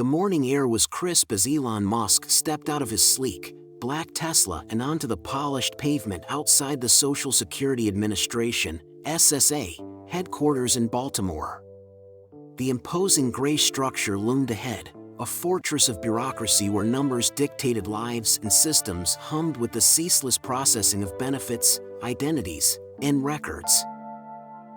The morning air was crisp as Elon Musk stepped out of his sleek, black Tesla and onto the polished pavement outside the Social Security Administration, SSA, headquarters in Baltimore. The imposing gray structure loomed ahead, a fortress of bureaucracy where numbers dictated lives and systems hummed with the ceaseless processing of benefits, identities, and records.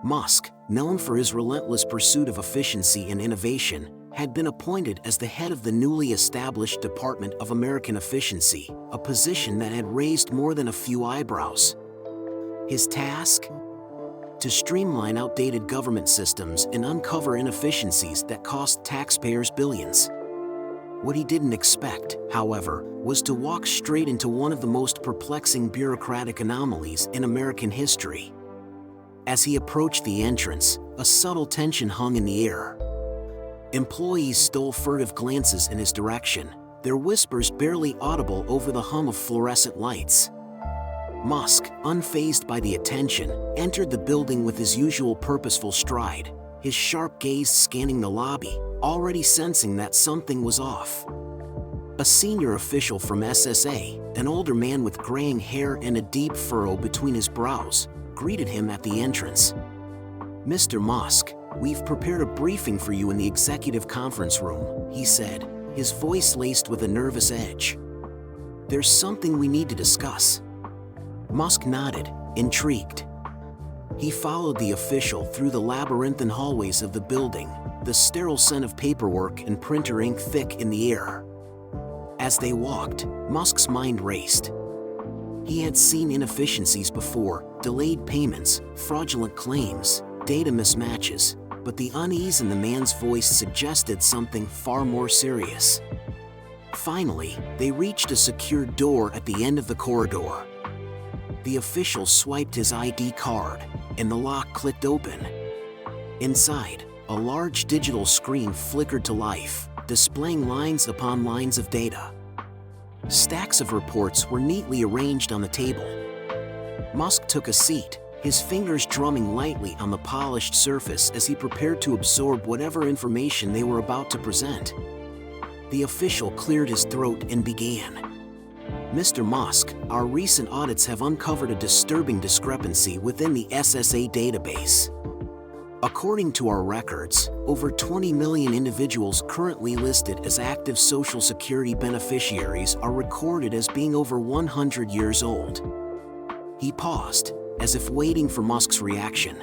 Musk, known for his relentless pursuit of efficiency and innovation, had been appointed as the head of the newly established Department of American Efficiency, a position that had raised more than a few eyebrows. His task? To streamline outdated government systems and uncover inefficiencies that cost taxpayers billions. What he didn't expect, however, was to walk straight into one of the most perplexing bureaucratic anomalies in American history. As he approached the entrance, a subtle tension hung in the air. Employees stole furtive glances in his direction, their whispers barely audible over the hum of fluorescent lights. Musk, unfazed by the attention, entered the building with his usual purposeful stride, his sharp gaze scanning the lobby, already sensing that something was off. A senior official from SSA, an older man with graying hair and a deep furrow between his brows, greeted him at the entrance. "Mr. Musk, we've prepared a briefing for you in the executive conference room," he said, his voice laced with a nervous edge. "There's something we need to discuss." Musk nodded, intrigued. He followed the official through the labyrinthine hallways of the building, the sterile scent of paperwork and printer ink thick in the air. As they walked, Musk's mind raced. He had seen inefficiencies before, delayed payments, fraudulent claims, data mismatches, but the unease in the man's voice suggested something far more serious. Finally, they reached a secured door at the end of the corridor. The official swiped his ID card, and the lock clicked open. Inside, a large digital screen flickered to life, displaying lines upon lines of data. Stacks of reports were neatly arranged on the table. Musk took a seat, his fingers drumming lightly on the polished surface as he prepared to absorb whatever information they were about to present. The official cleared his throat and began. "Mr. Musk, our recent audits have uncovered a disturbing discrepancy within the SSA database. According to our records, over 20 million individuals currently listed as active Social Security beneficiaries are recorded as being over 100 years old." He paused, as if waiting for Musk's reaction.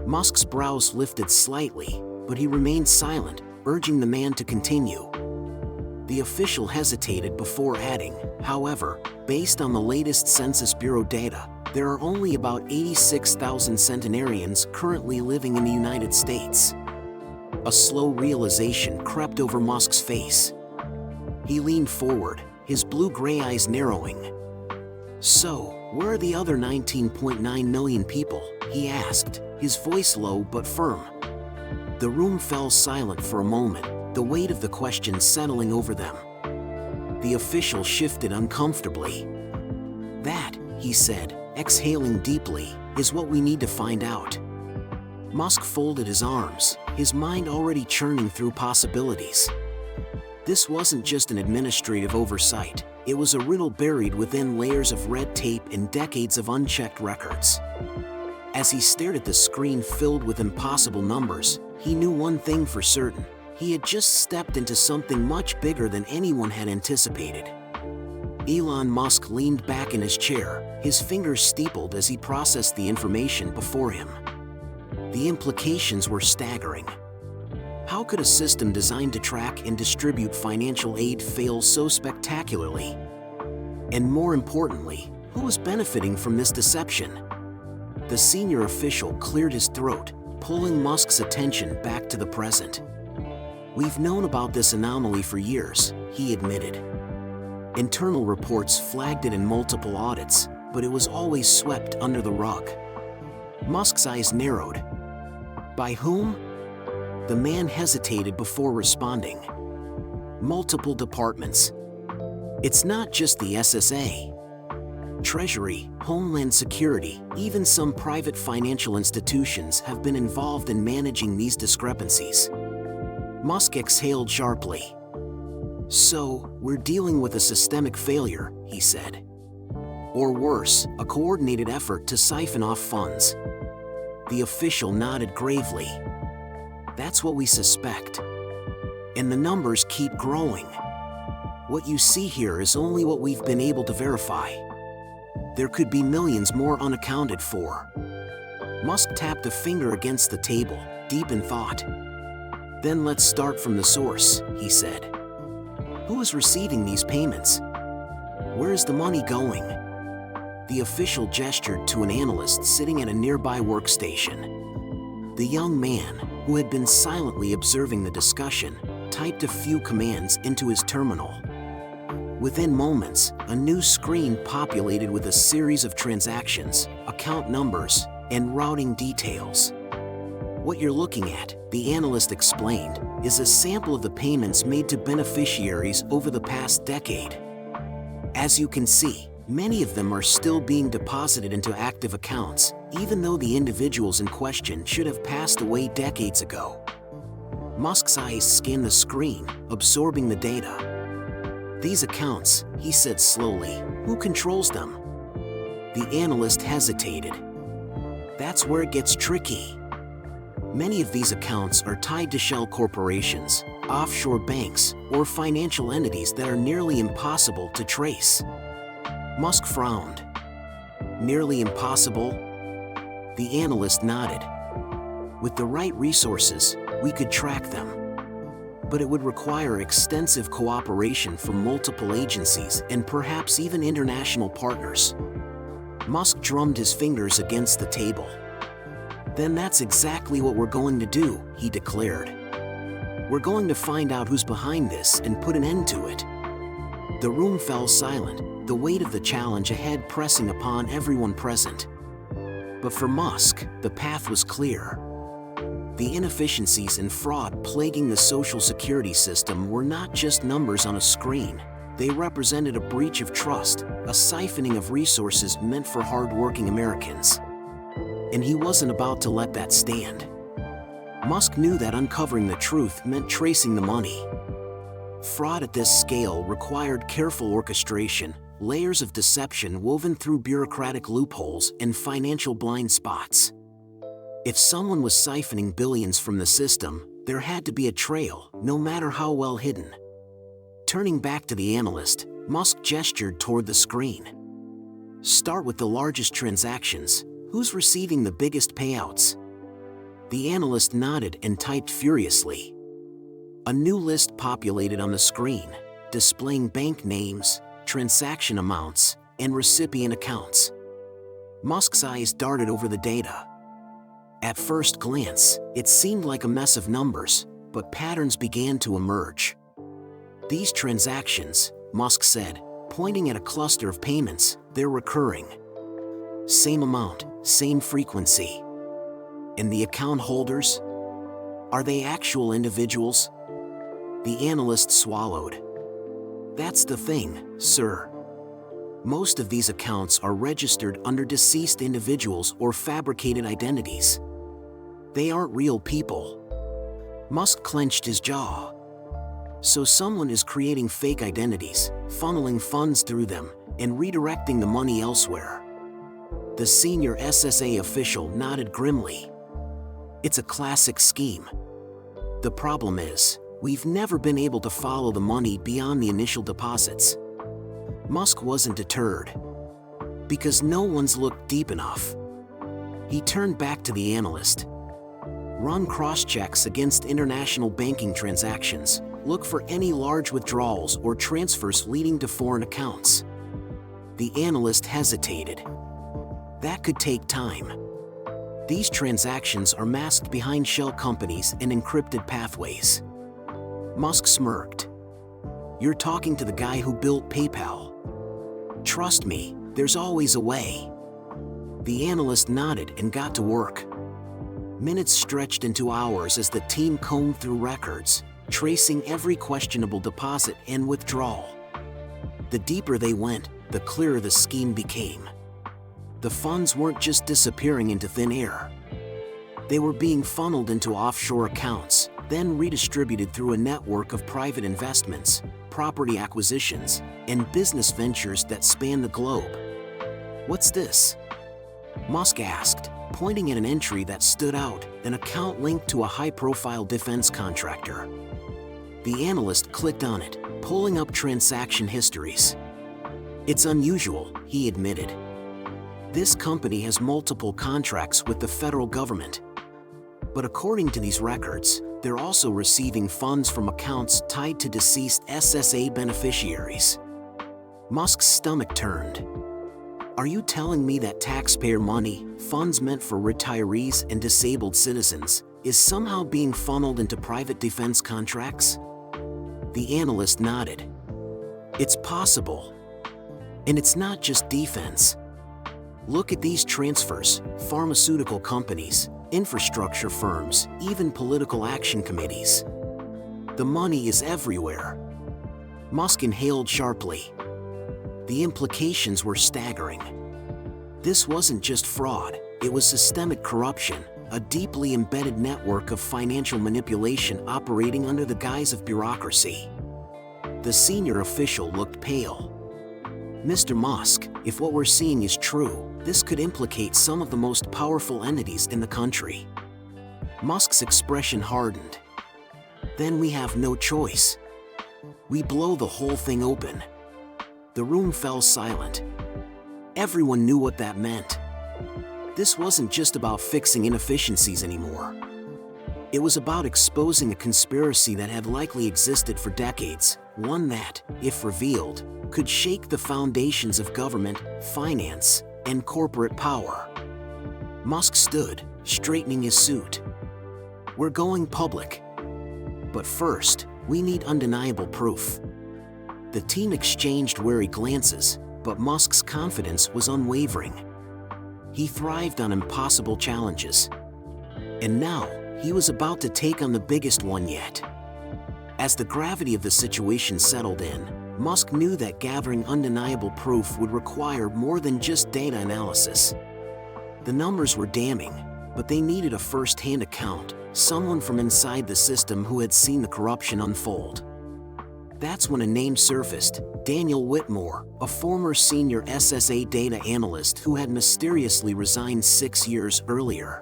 Musk's brows lifted slightly, but he remained silent, urging the man to continue. The official hesitated before adding, "However, based on the latest Census Bureau data, there are only about 86,000 centenarians currently living in the United States." A slow realization crept over Musk's face. He leaned forward, his blue-gray eyes narrowing. "So, where are the other 19.9 million people?" he asked, his voice low but firm. The room fell silent for a moment, the weight of the question settling over them. The official shifted uncomfortably. "That," he said, exhaling deeply, "is what we need to find out." Musk folded his arms, his mind already churning through possibilities. This wasn't just an administrative oversight, it was a riddle buried within layers of red tape and decades of unchecked records. As he stared at the screen filled with impossible numbers, he knew one thing for certain: he had just stepped into something much bigger than anyone had anticipated. Elon Musk leaned back in his chair, his fingers steepled as he processed the information before him. The implications were staggering. How could a system designed to track and distribute financial aid fail so spectacularly? And more importantly, who was benefiting from this deception? The senior official cleared his throat, pulling Musk's attention back to the present. "We've known about this anomaly for years," he admitted. Internal reports flagged it in multiple audits, but it was always swept under the rug. Musk's eyes narrowed. "By whom?" The man hesitated before responding. "Multiple departments. It's not just the SSA. Treasury, Homeland Security, even some private financial institutions have been involved in managing these discrepancies." Musk exhaled sharply. "So, we're dealing with a systemic failure," he said. "Or worse, a coordinated effort to siphon off funds." The official nodded gravely. "That's what we suspect. And the numbers keep growing. What you see here is only what we've been able to verify. There could be millions more unaccounted for." Musk tapped a finger against the table, deep in thought. "Then let's start from the source," he said. "Who is receiving these payments? Where is the money going?" The official gestured to an analyst sitting at a nearby workstation. The young man, who had been silently observing the discussion, typed a few commands into his terminal. Within moments, a new screen populated with a series of transactions, account numbers, and routing details. "What you're looking at," the analyst explained, "is a sample of the payments made to beneficiaries over the past decade. As you can see, many of them are still being deposited into active accounts, even though the individuals in question should have passed away decades ago." Musk's eyes scanned the screen, absorbing the data. "These accounts," he said slowly, "who controls them?" The analyst hesitated. "That's where it gets tricky. Many of these accounts are tied to shell corporations, offshore banks, or financial entities that are nearly impossible to trace." Musk frowned. "Nearly impossible?" The analyst nodded. "With the right resources, we could track them. But it would require extensive cooperation from multiple agencies and perhaps even international partners." Musk drummed his fingers against the table. "Then that's exactly what we're going to do," he declared. "We're going to find out who's behind this and put an end to it." The room fell silent, the weight of the challenge ahead pressing upon everyone present. But for Musk, the path was clear. The inefficiencies and fraud plaguing the Social Security system were not just numbers on a screen. They represented a breach of trust, a siphoning of resources meant for hard-working Americans. And he wasn't about to let that stand. Musk knew that uncovering the truth meant tracing the money. Fraud at this scale required careful orchestration, layers of deception woven through bureaucratic loopholes and financial blind spots. If someone was siphoning billions from the system, there had to be a trail, no matter how well hidden. Turning back to the analyst, Musk gestured toward the screen. "Start with the largest transactions. Who's receiving the biggest payouts?" The analyst nodded and typed furiously. A new list populated on the screen, displaying bank names, transaction amounts, and recipient accounts. Musk's eyes darted over the data. At first glance, it seemed like a mess of numbers, but patterns began to emerge. "These transactions," Musk said, pointing at a cluster of payments, "they're recurring. Same amount, same frequency. And the account holders? Are they actual individuals?" The analyst swallowed. "That's the thing, sir. Most of these accounts are registered under deceased individuals or fabricated identities. They aren't real people." Musk clenched his jaw. "So someone is creating fake identities, funneling funds through them, and redirecting the money elsewhere." The senior SSA official nodded grimly. "It's a classic scheme. The problem is, we've never been able to follow the money beyond the initial deposits." Musk wasn't deterred. "Because no one's looked deep enough." He turned back to the analyst. "Run cross-checks against international banking transactions. Look for any large withdrawals or transfers leading to foreign accounts." The analyst hesitated. "That could take time. These transactions are masked behind shell companies and encrypted pathways." Musk smirked. "You're talking to the guy who built PayPal. Trust me, there's always a way." The analyst nodded and got to work. Minutes stretched into hours as the team combed through records, tracing every questionable deposit and withdrawal. The deeper they went, the clearer the scheme became. The funds weren't just disappearing into thin air. They were being funneled into offshore accounts, then redistributed through a network of private investments, property acquisitions, and business ventures that span the globe. "What's this?" Musk asked, pointing at an entry that stood out, an account linked to a high-profile defense contractor. The analyst clicked on it, pulling up transaction histories. "It's unusual," he admitted. "This company has multiple contracts with the federal government. But according to these records, they're also receiving funds from accounts tied to deceased SSA beneficiaries." Musk's stomach turned. "Are you telling me that taxpayer money, funds meant for retirees and disabled citizens, is somehow being funneled into private defense contracts?" The analyst nodded. "It's possible. And it's not just defense. Look at these transfers: pharmaceutical companies, infrastructure firms, even political action committees. The money is everywhere." Musk inhaled sharply. The implications were staggering. This wasn't just fraud, it was systemic corruption, a deeply embedded network of financial manipulation operating under the guise of bureaucracy. The senior official looked pale. "Mr. Musk, if what we're seeing is true, this could implicate some of the most powerful entities in the country." Musk's expression hardened. "Then we have no choice. We blow the whole thing open." The room fell silent. Everyone knew what that meant. This wasn't just about fixing inefficiencies anymore. It was about exposing a conspiracy that had likely existed for decades, one that, if revealed, could shake the foundations of government, finance, and corporate power. Musk stood, straightening his suit. "We're going public. But first, we need undeniable proof." The team exchanged wary glances, but Musk's confidence was unwavering. He thrived on impossible challenges. And now, he was about to take on the biggest one yet. As the gravity of the situation settled in, Musk knew that gathering undeniable proof would require more than just data analysis. The numbers were damning, but they needed a first-hand account, someone from inside the system who had seen the corruption unfold. That's when a name surfaced: Daniel Whitmore, a former senior SSA data analyst who had mysteriously resigned 6 years earlier.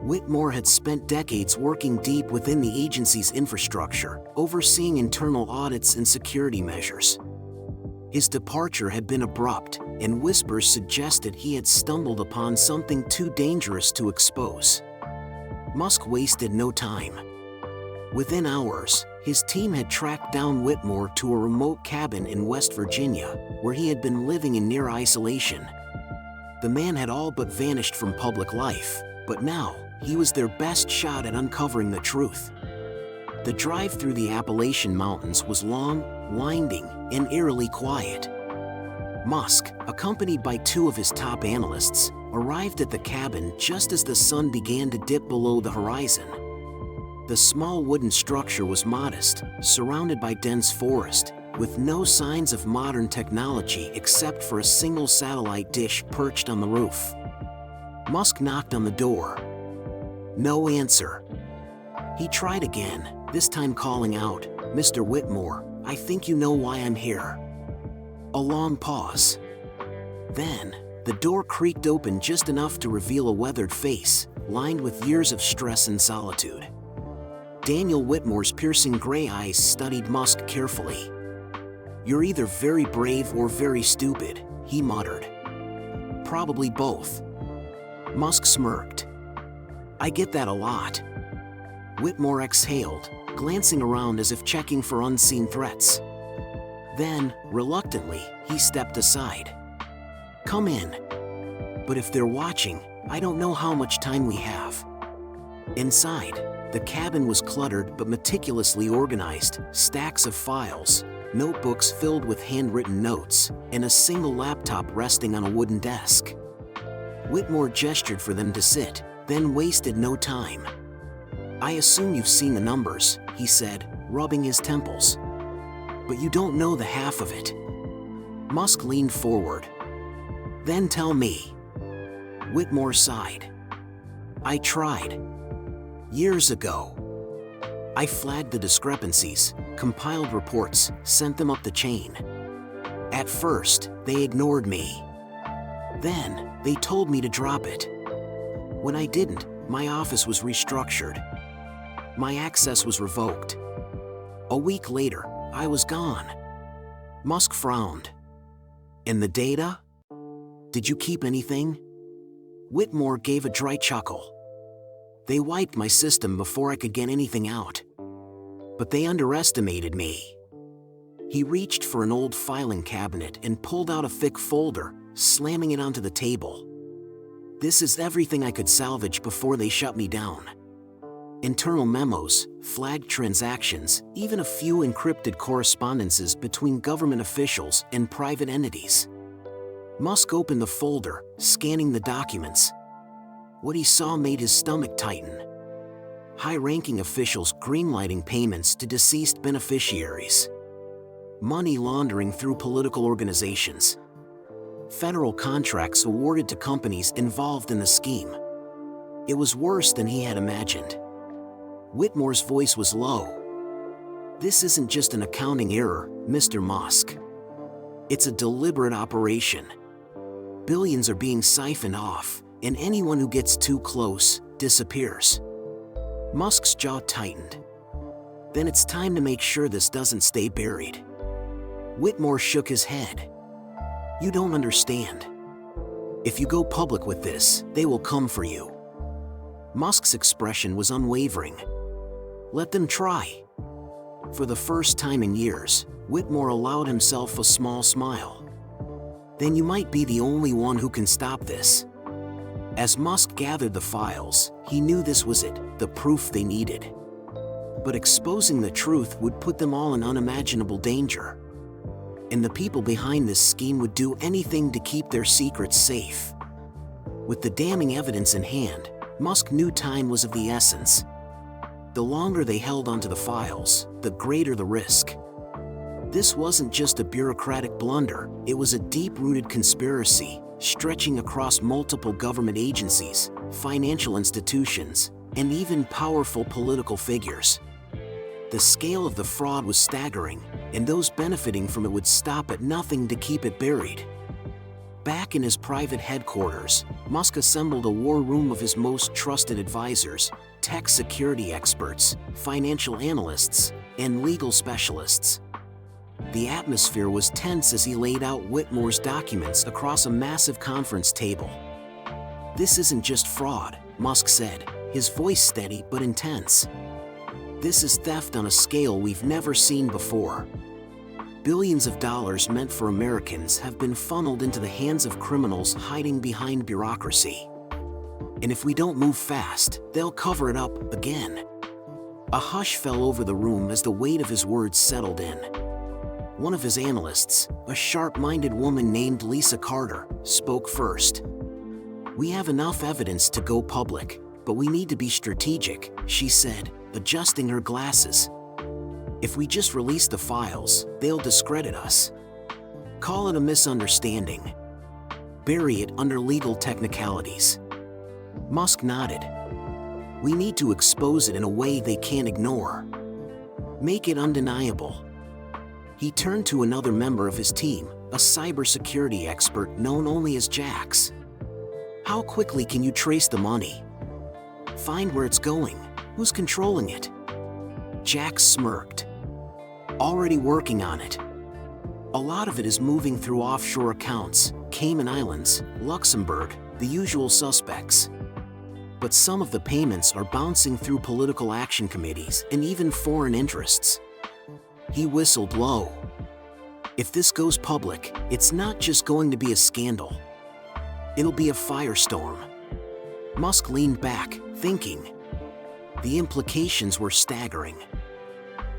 Whitmore had spent decades working deep within the agency's infrastructure, overseeing internal audits and security measures. His departure had been abrupt, and whispers suggested he had stumbled upon something too dangerous to expose. Musk wasted no time. Within hours, his team had tracked down Whitmore to a remote cabin in West Virginia, where he had been living in near isolation. The man had all but vanished from public life, but now, he was their best shot at uncovering the truth. The drive through the Appalachian Mountains was long, winding, and eerily quiet. Musk, accompanied by 2 of his top analysts, arrived at the cabin just as the sun began to dip below the horizon. The small wooden structure was modest, surrounded by dense forest, with no signs of modern technology except for a single satellite dish perched on the roof. Musk knocked on the door. No answer. He tried again, this time calling out, "Mr. Whitmore, I think you know why I'm here." A long pause. Then, the door creaked open just enough to reveal a weathered face, lined with years of stress and solitude. Daniel Whitmore's piercing gray eyes studied Musk carefully. "You're either very brave or very stupid," he muttered. "Probably both." Musk smirked. "I get that a lot." Whitmore exhaled, glancing around as if checking for unseen threats. Then, reluctantly, he stepped aside. "Come in. But if they're watching, I don't know how much time we have." Inside, the cabin was cluttered but meticulously organized: stacks of files, notebooks filled with handwritten notes, and a single laptop resting on a wooden desk. Whitmore gestured for them to sit, then wasted no time. "I assume you've seen the numbers," he said, rubbing his temples. "But you don't know the half of it." Musk leaned forward. "Then tell me." Whitmore sighed. "I tried. Years ago. I flagged the discrepancies, compiled reports, sent them up the chain. At first, they ignored me. Then, they told me to drop it. When I didn't, my office was restructured. My access was revoked. A week later, I was gone. Musk frowned. And the data? Did you keep anything? Whitmore gave a dry chuckle. They wiped my system before I could get anything out. But they underestimated me. He reached for an old filing cabinet and pulled out a thick folder, slamming it onto the table. This is everything I could salvage before they shut me down. Internal memos, flagged transactions, even a few encrypted correspondences between government officials and private entities. Musk opened the folder, scanning the documents. What he saw made his stomach tighten. High-ranking officials greenlighting payments to deceased beneficiaries. Money laundering through political organizations. Federal contracts awarded to companies involved in the scheme. It was worse than he had imagined. Whitmore's voice was low. This isn't just an accounting error, Mr. Musk. It's a deliberate operation. Billions are being siphoned off, and anyone who gets too close disappears. Musk's jaw tightened. Then it's time to make sure this doesn't stay buried. Whitmore shook his head. You don't understand. If you go public with this, they will come for you. Musk's expression was unwavering. Let them try. For the first time in years, Whitmore allowed himself a small smile. Then you might be the only one who can stop this. As Musk gathered the files, he knew this was it, the proof they needed. But exposing the truth would put them all in unimaginable danger. And the people behind this scheme would do anything to keep their secrets safe. With the damning evidence in hand, Musk knew time was of the essence. The longer they held onto the files, the greater the risk. This wasn't just a bureaucratic blunder, it was a deep-rooted conspiracy, stretching across multiple government agencies, financial institutions, and even powerful political figures. The scale of the fraud was staggering, and those benefiting from it would stop at nothing to keep it buried. Back in his private headquarters, Musk assembled a war room of his most trusted advisors, tech security experts, financial analysts, and legal specialists. The atmosphere was tense as he laid out Whitmore's documents across a massive conference table. This isn't just fraud, Musk said, his voice steady but intense. This is theft on a scale we've never seen before. Billions of dollars meant for Americans have been funneled into the hands of criminals hiding behind bureaucracy. And if we don't move fast, they'll cover it up again. A hush fell over the room as the weight of his words settled in. One of his analysts, a sharp-minded woman named Lisa Carter, spoke first. We have enough evidence to go public, but we need to be strategic, she said, adjusting her glasses. If we just release the files, they'll discredit us. Call it a misunderstanding. Bury it under legal technicalities. Musk nodded. We need to expose it in a way they can't ignore. Make it undeniable. He turned to another member of his team, a cybersecurity expert known only as Jax. How quickly can you trace the money? Find where it's going. Who's controlling it? Jax smirked. Already working on it. A lot of it is moving through offshore accounts, Cayman Islands, Luxembourg, the usual suspects. But some of the payments are bouncing through political action committees and even foreign interests. He whistled low. If this goes public, it's not just going to be a scandal. It'll be a firestorm. Musk leaned back, thinking. The implications were staggering.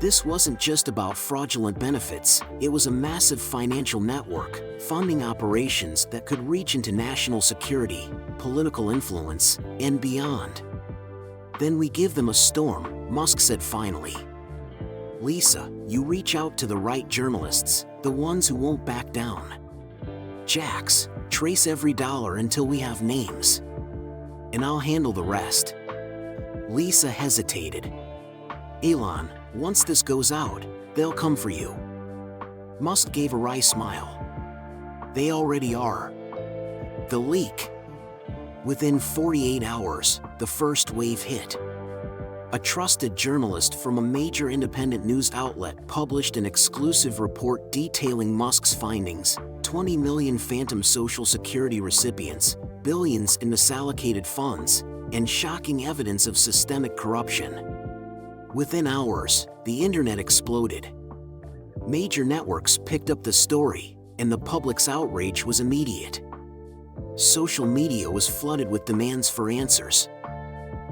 This wasn't just about fraudulent benefits, it was a massive financial network, funding operations that could reach into national security, political influence, and beyond. Then we give them a storm, Musk said finally. Lisa, you reach out to the right journalists, the ones who won't back down. Jax, trace every dollar until we have names. And I'll handle the rest. Lisa hesitated. "Elon, once this goes out, they'll come for you." Musk gave a wry smile. "They already are." The leak. Within 48 hours, the first wave hit. A trusted journalist from a major independent news outlet published an exclusive report detailing Musk's findings: 20 million phantom Social Security recipients, billions in misallocated funds, and shocking evidence of systemic corruption. Within hours, the internet exploded. Major networks picked up the story, and the public's outrage was immediate. Social media was flooded with demands for answers.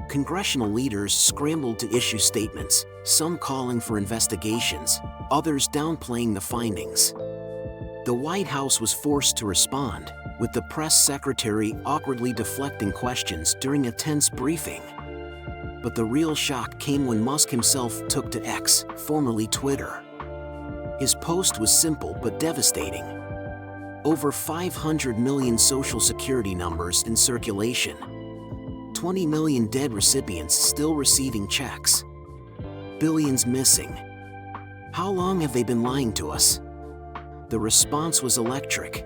Congressional leaders scrambled to issue statements, some calling for investigations, others downplaying the findings. The White House was forced to respond, with the press secretary awkwardly deflecting questions during a tense briefing. But the real shock came when Musk himself took to X, formerly Twitter. His post was simple but devastating. Over 500 million Social Security numbers in circulation. 20 million dead recipients still receiving checks. Billions missing. How long have they been lying to us? The response was electric.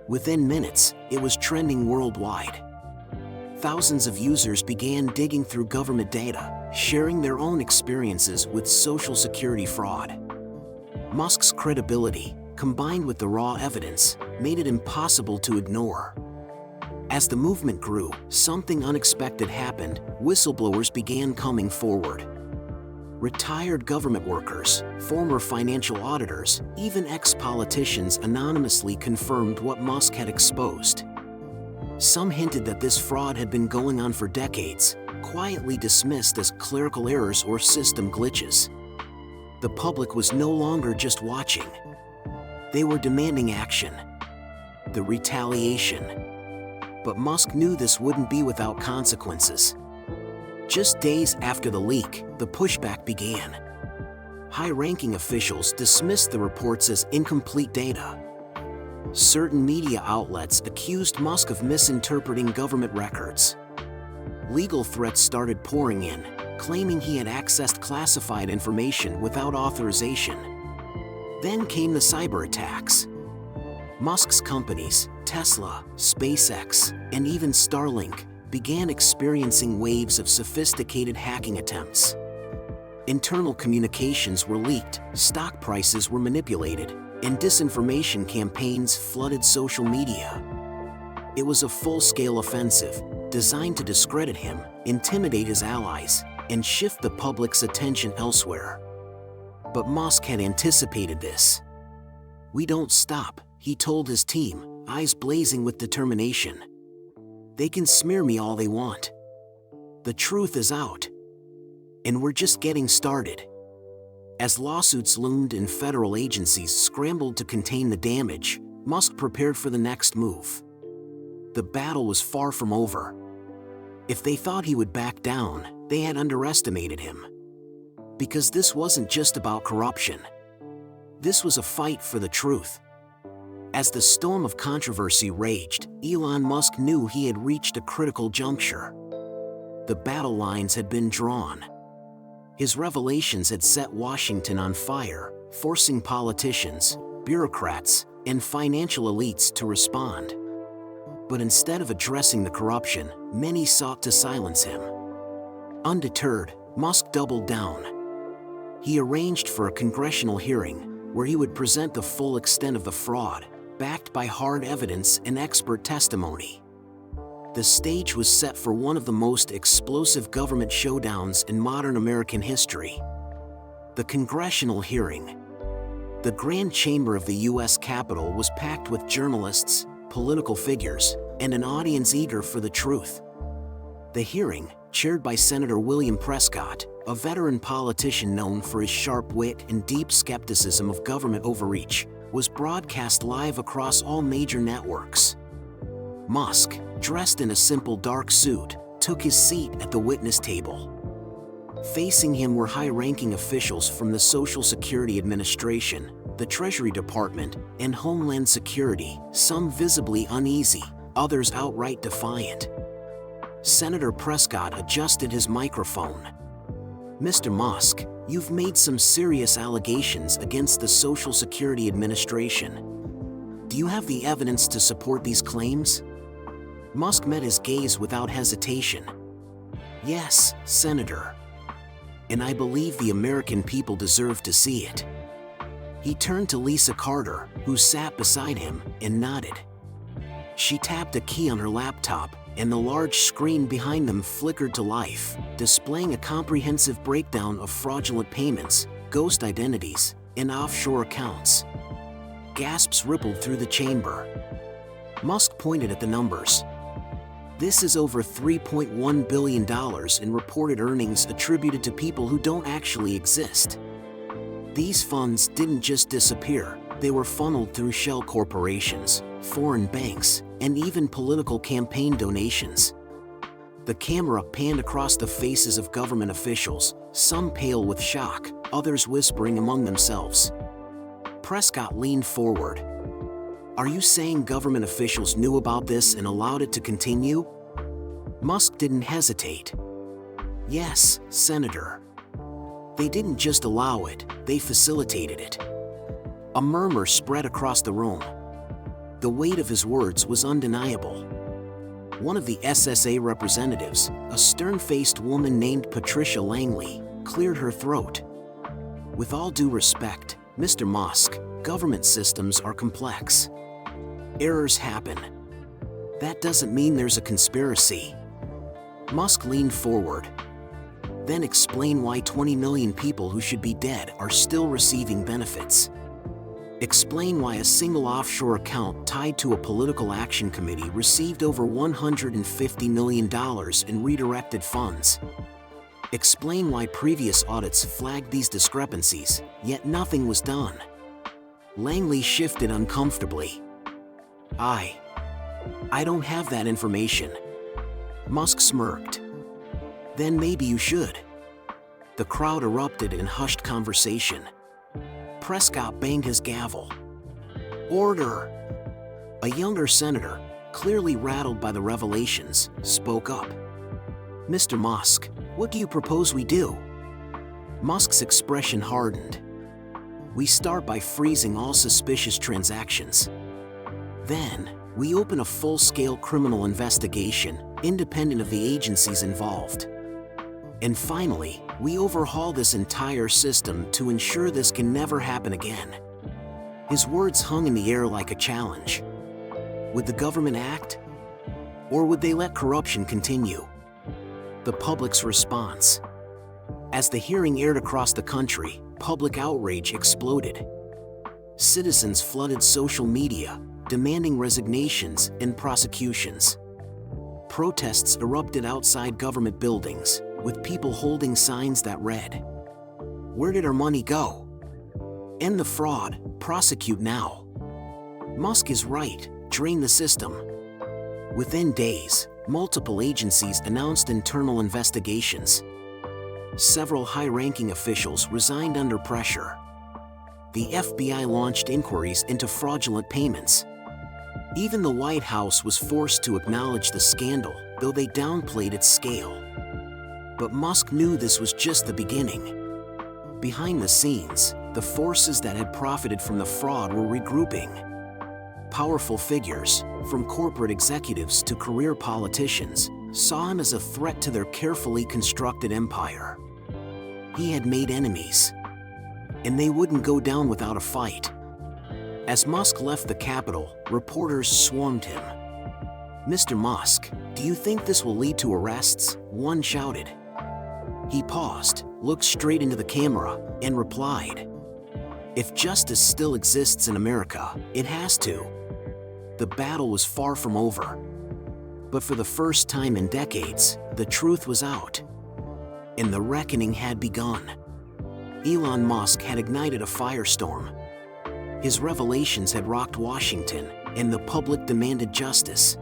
Within minutes, it was trending worldwide. Thousands of users began digging through government data, sharing their own experiences with Social Security fraud. Musk's credibility, combined with the raw evidence, made it impossible to ignore. As the movement grew, something unexpected happened. Whistleblowers began coming forward. Retired government workers, former financial auditors, even ex-politicians anonymously confirmed what Musk had exposed. Some hinted that this fraud had been going on for decades, quietly dismissed as clerical errors or system glitches. The public was no longer just watching. They were demanding action. The retaliation. But Musk knew this wouldn't be without consequences. Just days after the leak, the pushback began. High-ranking officials dismissed the reports as incomplete data. Certain media outlets accused Musk of misinterpreting government records. Legal threats started pouring in, claiming he had accessed classified information without authorization. Then came the cyber attacks. Musk's companies, Tesla, SpaceX, and even Starlink, began experiencing waves of sophisticated hacking attempts. Internal communications were leaked, stock prices were manipulated, and disinformation campaigns flooded social media. It was a full-scale offensive, designed to discredit him, intimidate his allies, and shift the public's attention elsewhere. But Musk had anticipated this. "We don't stop," he told his team, eyes blazing with determination. "They can smear me all they want. The truth is out. And we're just getting started." As lawsuits loomed and federal agencies scrambled to contain the damage, Musk prepared for the next move. The battle was far from over. If they thought he would back down, they had underestimated him. Because this wasn't just about corruption. This was a fight for the truth. As the storm of controversy raged, Elon Musk knew he had reached a critical juncture. The battle lines had been drawn. His revelations had set Washington on fire, forcing politicians, bureaucrats, and financial elites to respond. But instead of addressing the corruption, many sought to silence him. Undeterred, Musk doubled down. He arranged for a congressional hearing, where he would present the full extent of the fraud, backed by hard evidence and expert testimony. The stage was set for one of the most explosive government showdowns in modern American history. The congressional hearing. The grand chamber of the U.S. Capitol was packed with journalists, political figures, and an audience eager for the truth. The hearing, chaired by Senator William Prescott, a veteran politician known for his sharp wit and deep skepticism of government overreach, was broadcast live across all major networks. Musk, dressed in a simple dark suit, took his seat at the witness table. Facing him were high-ranking officials from the Social Security Administration, the Treasury Department, and Homeland Security, some visibly uneasy, others outright defiant. Senator Prescott adjusted his microphone. Mr. Musk, you've made some serious allegations against the Social Security Administration. Do you have the evidence to support these claims? Musk met his gaze without hesitation. Yes, Senator. And I believe the American people deserve to see it. He turned to Lisa Carter, who sat beside him, and nodded. She tapped a key on her laptop, and the large screen behind them flickered to life, displaying a comprehensive breakdown of fraudulent payments, ghost identities, and offshore accounts. Gasps rippled through the chamber. Musk pointed at the numbers. This is over $3.1 billion in reported earnings attributed to people who don't actually exist. These funds didn't just disappear, they were funneled through shell corporations, foreign banks, and even political campaign donations. The camera panned across the faces of government officials, some pale with shock, others whispering among themselves. Prescott leaned forward. Are you saying government officials knew about this and allowed it to continue? Musk didn't hesitate. Yes, Senator. They didn't just allow it, they facilitated it. A murmur spread across the room. The weight of his words was undeniable. One of the SSA representatives, a stern-faced woman named Patricia Langley, cleared her throat. With all due respect, Mr. Musk, government systems are complex. Errors happen. That doesn't mean there's a conspiracy. Musk leaned forward. Then explain why 20 million people who should be dead are still receiving benefits. Explain why a single offshore account tied to a political action committee received over $150 million in redirected funds. Explain why previous audits flagged these discrepancies, yet nothing was done. Langley shifted uncomfortably. I don't have that information. Musk smirked. Then maybe you should. The crowd erupted in hushed conversation. Prescott banged his gavel. Order! A younger senator, clearly rattled by the revelations, spoke up. Mr. Musk, what do you propose we do? Musk's expression hardened. We start by freezing all suspicious transactions. Then, we open a full-scale criminal investigation, independent of the agencies involved. And finally, we overhaul this entire system to ensure this can never happen again. His words hung in the air like a challenge. Would the government act? Or would they let corruption continue? The public's response. As the hearing aired across the country, public outrage exploded. Citizens flooded social media, demanding resignations and prosecutions. Protests erupted outside government buildings, with people holding signs that read, "Where did our money go? End the fraud, prosecute now." Musk is right, drain the system. Within days, multiple agencies announced internal investigations. Several high-ranking officials resigned under pressure. The FBI launched inquiries into fraudulent payments. Even the White House was forced to acknowledge the scandal, though they downplayed its scale. But Musk knew this was just the beginning. Behind the scenes, the forces that had profited from the fraud were regrouping. Powerful figures, from corporate executives to career politicians, saw him as a threat to their carefully constructed empire. He had made enemies, and they wouldn't go down without a fight. As Musk left the Capitol, reporters swarmed him. "Mr. Musk, do you think this will lead to arrests?" one shouted. He paused, looked straight into the camera, and replied, "If justice still exists in America, it has to." The battle was far from over. But for the first time in decades, the truth was out. And the reckoning had begun. Elon Musk had ignited a firestorm. His revelations had rocked Washington, and the public demanded justice.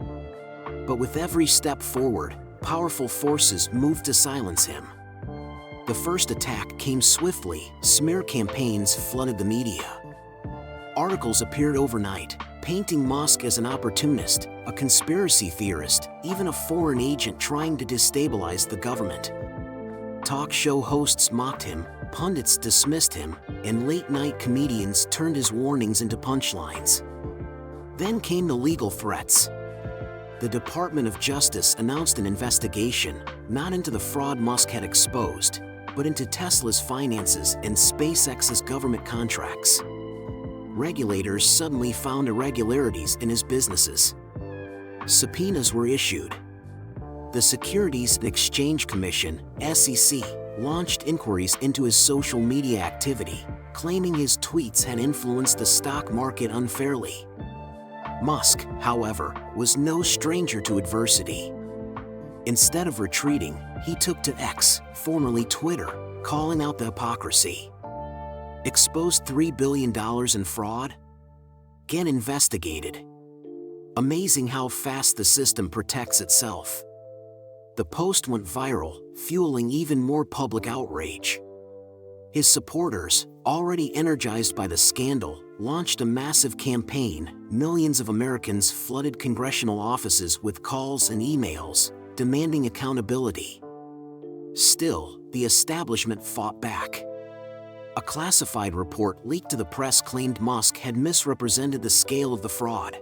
But with every step forward, powerful forces moved to silence him. The first attack came swiftly. Smear campaigns flooded the media. Articles appeared overnight, painting Musk as an opportunist, a conspiracy theorist, even a foreign agent trying to destabilize the government. Talk show hosts mocked him, pundits dismissed him, and late-night comedians turned his warnings into punchlines. Then came the legal threats. The Department of Justice announced an investigation, not into the fraud Musk had exposed, but into Tesla's finances and SpaceX's government contracts. Regulators suddenly found irregularities in his businesses. Subpoenas were issued. The Securities and Exchange Commission, SEC, launched inquiries into his social media activity, claiming his tweets had influenced the stock market unfairly. Musk, however, was no stranger to adversity. Instead of retreating, he took to X, formerly Twitter, calling out the hypocrisy. Exposed $3 billion in fraud? Get investigated. Amazing how fast the system protects itself. The post went viral, fueling even more public outrage. His supporters, already energized by the scandal, launched a massive campaign. Millions of Americans flooded congressional offices with calls and emails, demanding accountability. Still, the establishment fought back. A classified report leaked to the press claimed Musk had misrepresented the scale of the fraud.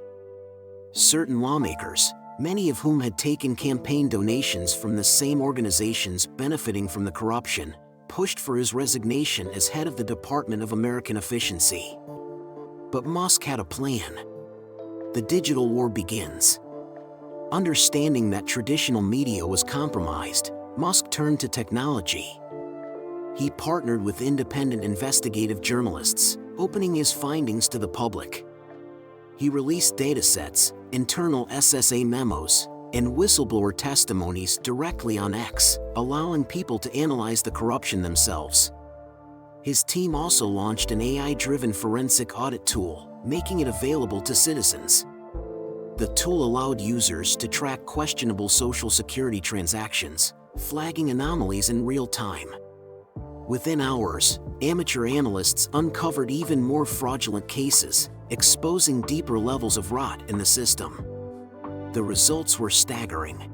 Certain lawmakers, many of whom had taken campaign donations from the same organizations benefiting from the corruption, pushed for his resignation as head of the Department of American Efficiency. But Musk had a plan. The digital war begins. Understanding that traditional media was compromised, Musk turned to technology. He partnered with independent investigative journalists, opening his findings to the public. He released datasets, internal SSA memos, and whistleblower testimonies directly on X, allowing people to analyze the corruption themselves. His team also launched an AI-driven forensic audit tool, making it available to citizens. The tool allowed users to track questionable Social Security transactions, flagging anomalies in real time. Within hours, amateur analysts uncovered even more fraudulent cases, exposing deeper levels of rot in the system. The results were staggering.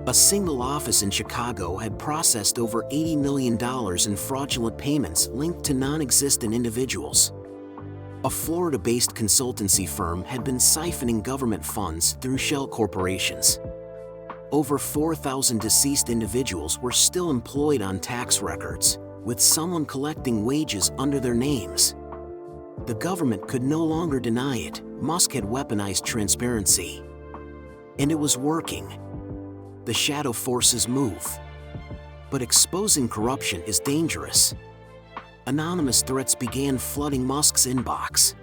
A single office in Chicago had processed over $80 million in fraudulent payments linked to non-existent individuals. A Florida-based consultancy firm had been siphoning government funds through shell corporations. Over 4,000 deceased individuals were still employed on tax records, with someone collecting wages under their names. The government could no longer deny it. Musk had weaponized transparency. And it was working. The shadow forces move. But exposing corruption is dangerous. Anonymous threats began flooding Musk's inbox.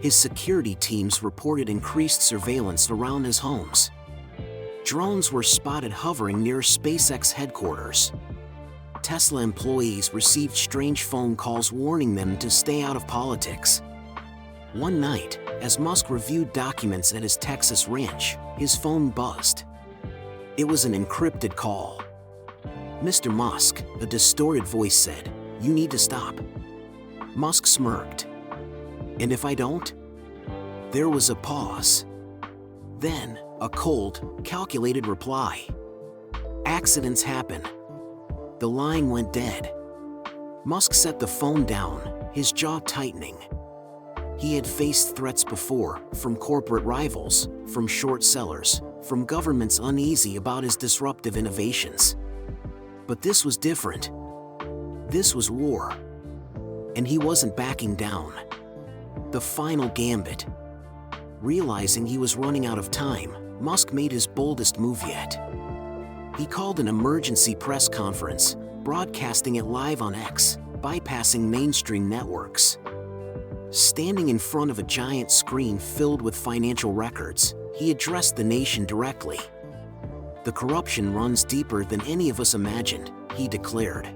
His security teams reported increased surveillance around his homes. Drones were spotted hovering near SpaceX headquarters. Tesla employees received strange phone calls warning them to stay out of politics. One night, as Musk reviewed documents at his Texas ranch, his phone buzzed. It was an encrypted call. "Mr. Musk," a distorted voice said, "you need to stop." Musk smirked. "And if I don't?" There was a pause. Then, a cold, calculated reply. "Accidents happen." The line went dead. Musk set the phone down, his jaw tightening. He had faced threats before, from corporate rivals, from short sellers, from governments uneasy about his disruptive innovations. But this was different. This was war. And he wasn't backing down. The final gambit. Realizing he was running out of time, Musk made his boldest move yet. He called an emergency press conference, broadcasting it live on X, bypassing mainstream networks. Standing in front of a giant screen filled with financial records, he addressed the nation directly. "The corruption runs deeper than any of us imagined," he declared.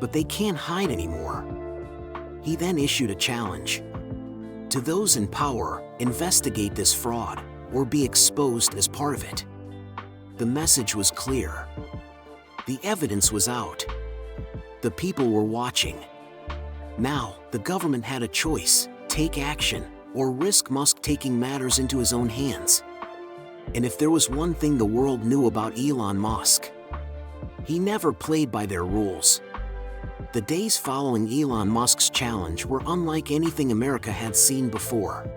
"But they can't hide anymore." He then issued a challenge. To those in power, investigate this fraud, or be exposed as part of it. The message was clear. The evidence was out. The people were watching. Now, the government had a choice: take action, or risk Musk taking matters into his own hands. And if there was one thing the world knew about Elon Musk, He never played by their rules. The days following Elon Musk's challenge were unlike anything America had seen before.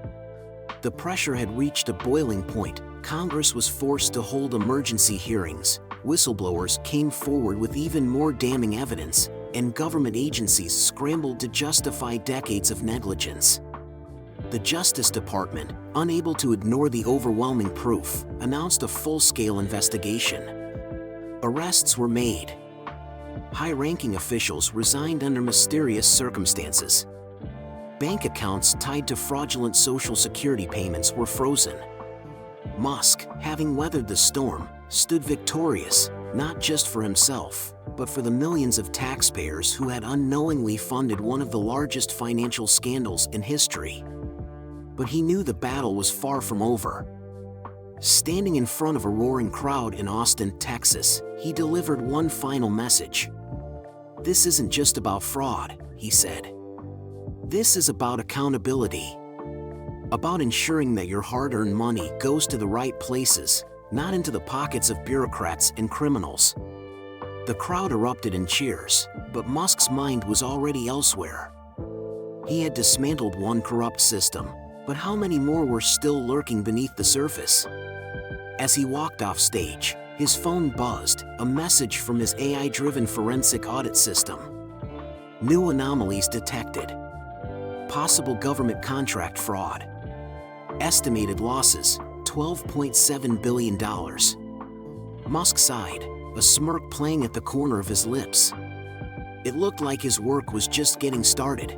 The pressure had reached a boiling point. Congress was forced to hold emergency hearings, whistleblowers came forward with even more damning evidence, and government agencies scrambled to justify decades of negligence. The Justice Department, unable to ignore the overwhelming proof, announced a full-scale investigation. Arrests were made. High-ranking officials resigned under mysterious circumstances. Bank accounts tied to fraudulent Social Security payments were frozen. Musk, having weathered the storm, stood victorious, not just for himself, but for the millions of taxpayers who had unknowingly funded one of the largest financial scandals in history. But he knew the battle was far from over. Standing in front of a roaring crowd in Austin, Texas, he delivered one final message. "This isn't just about fraud," he said. "This is about accountability. About ensuring that your hard-earned money goes to the right places, not into the pockets of bureaucrats and criminals." The crowd erupted in cheers, but Musk's mind was already elsewhere. He had dismantled one corrupt system, but how many more were still lurking beneath the surface? As he walked off stage, his phone buzzed, a message from his AI-driven forensic audit system. New anomalies detected. Possible government contract fraud. Estimated losses, $12.7 billion. Musk sighed, a smirk playing at the corner of his lips. It looked like his work was just getting started.